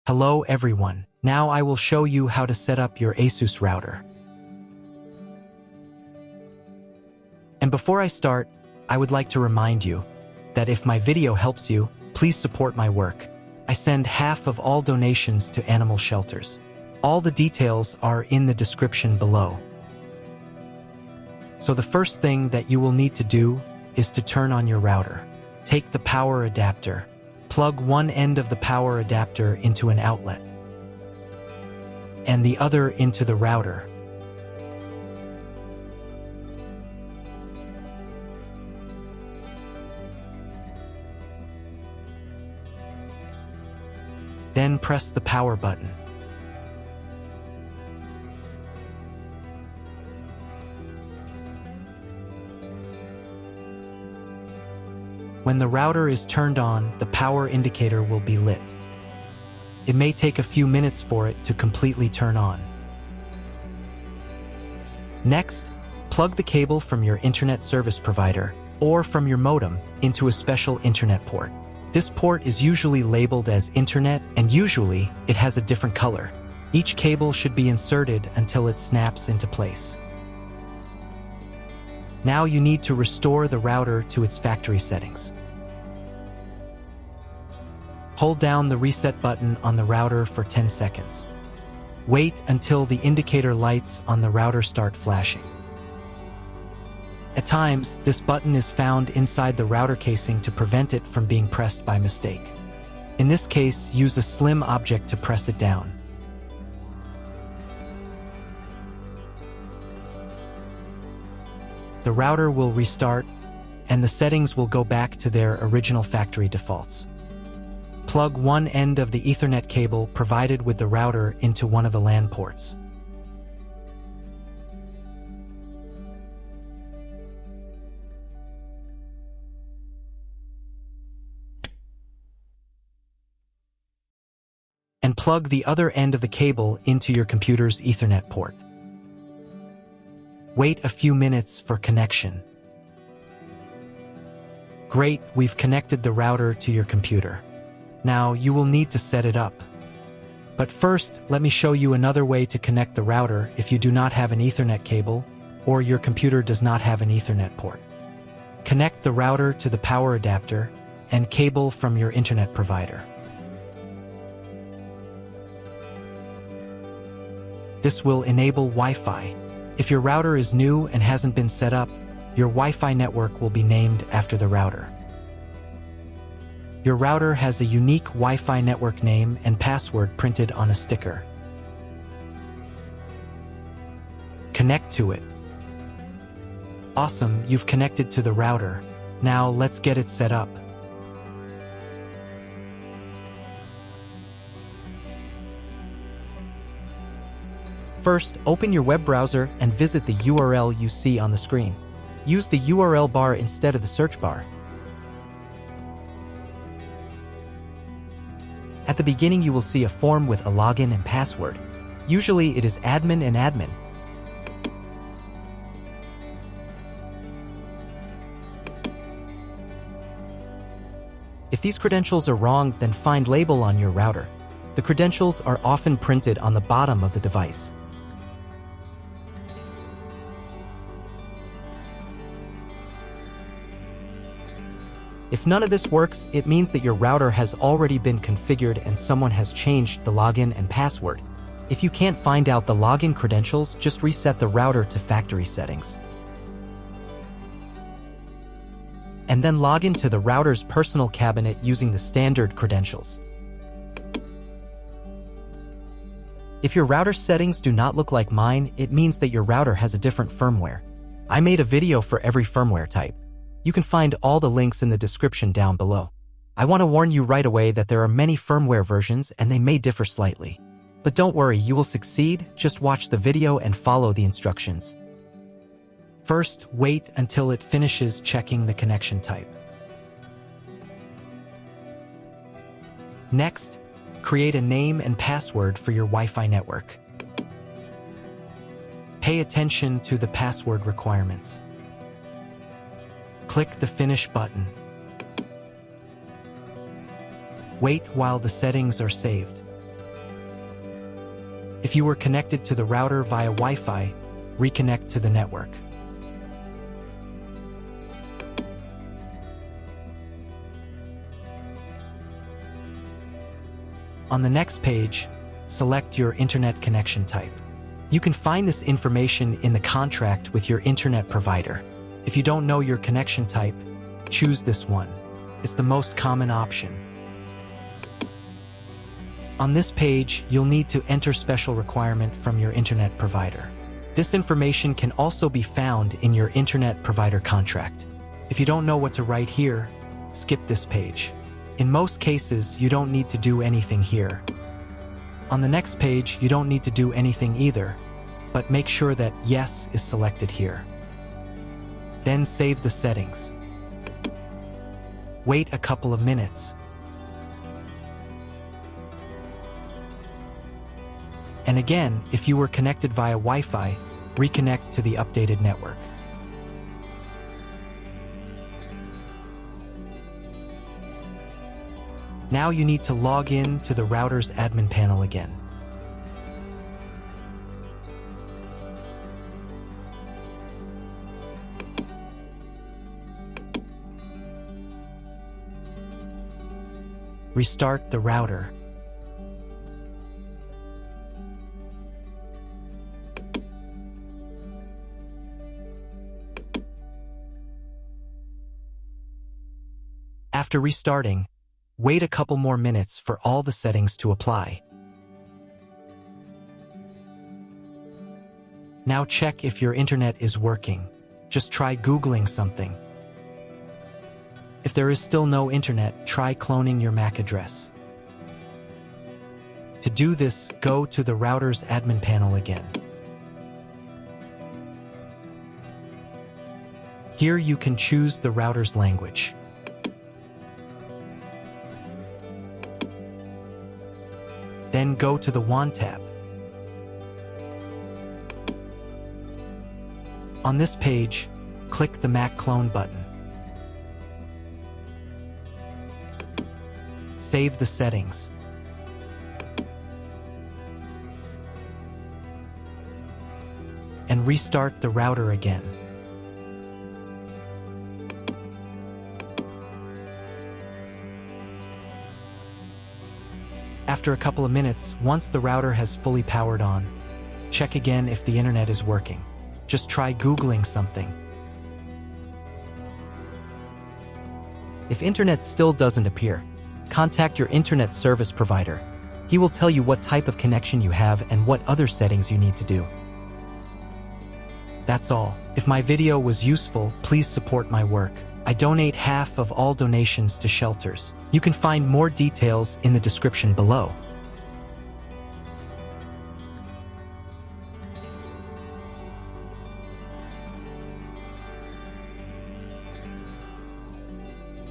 Hello everyone, now I will show you how to set up your ASUS router. And before I start, I would like to remind you that if my video helps you, please support my work. I send half of all donations to animal shelters. All the details are in the description below. So the first thing that you will need to do is to turn on your router. Take the power adapter. Plug one end of the power adapter into an outlet and the other into the router. Then press the power button. When the router is turned on, the power indicator will be lit. It may take a few minutes for it to completely turn on. Next, plug the cable from your internet service provider or from your modem into a special internet port. This port is usually labeled as internet, and usually it has a different color. Each cable should be inserted until it snaps into place. Now you need to restore the router to its factory settings. Hold down the reset button on the router for 10 seconds. Wait until the indicator lights on the router start flashing. At times, this button is found inside the router casing to prevent it from being pressed by mistake. In this case, use a slim object to press it down. The router will restart, and the settings will go back to their original factory defaults. Plug one end of the Ethernet cable provided with the router into one of the LAN ports. And plug the other end of the cable into your computer's Ethernet port. Wait a few minutes for connection. Great, we've connected the router to your computer. Now you will need to set it up. But first, let me show you another way to connect the router if you do not have an Ethernet cable or your computer does not have an Ethernet port. Connect the router to the power adapter and cable from your internet provider. This will enable Wi-Fi. If your router is new and hasn't been set up, your Wi-Fi network will be named after the router. Your router has a unique Wi-Fi network name and password printed on a sticker. Connect to it. Awesome, you've connected to the router. Now let's get it set up. First, open your web browser and visit the URL you see on the screen. Use the URL bar instead of the search bar. At the beginning, you will see a form with a login and password. Usually, it is admin and admin. If these credentials are wrong, then find label on your router. The credentials are often printed on the bottom of the device. If none of this works, it means that your router has already been configured and someone has changed the login and password. If you can't find out the login credentials, just reset the router to factory settings. And then log into the router's personal cabinet using the standard credentials. If your router settings do not look like mine, it means that your router has a different firmware. I made a video for every firmware type. You can find all the links in the description down below. I want to warn you right away that there are many firmware versions and they may differ slightly. But don't worry, you will succeed. Just watch the video and follow the instructions. First, wait until it finishes checking the connection type. Next, create a name and password for your Wi-Fi network. Pay attention to the password requirements. Click the Finish button. Wait while the settings are saved. If you were connected to the router via Wi-Fi, reconnect to the network. On the next page, select your internet connection type. You can find this information in the contract with your internet provider. If you don't know your connection type, choose this one. It's the most common option. On this page, you'll need to enter special requirement from your internet provider. This information can also be found in your internet provider contract. If you don't know what to write here, skip this page. In most cases, you don't need to do anything here. On the next page, you don't need to do anything either, but make sure that Yes is selected here. Then save the settings. Wait a couple of minutes. And again, if you were connected via Wi-Fi, reconnect to the updated network. Now you need to log in to the router's admin panel again. Restart the router. After restarting, wait a couple more minutes for all the settings to apply. Now check if your internet is working. Just try Googling something. If there is still no internet, try cloning your MAC address. To do this, go to the router's admin panel again. Here you can choose the router's language. Then go to the WAN tab. On this page, click the MAC clone button. Save the settings. And restart the router again. After a couple of minutes, once the router has fully powered on, check again if the internet is working. Just try Googling something. If internet still doesn't appear, contact your internet service provider. He will tell you what type of connection you have and what other settings you need to do. That's all. If my video was useful, please support my work. I donate half of all donations to shelters. You can find more details in the description below.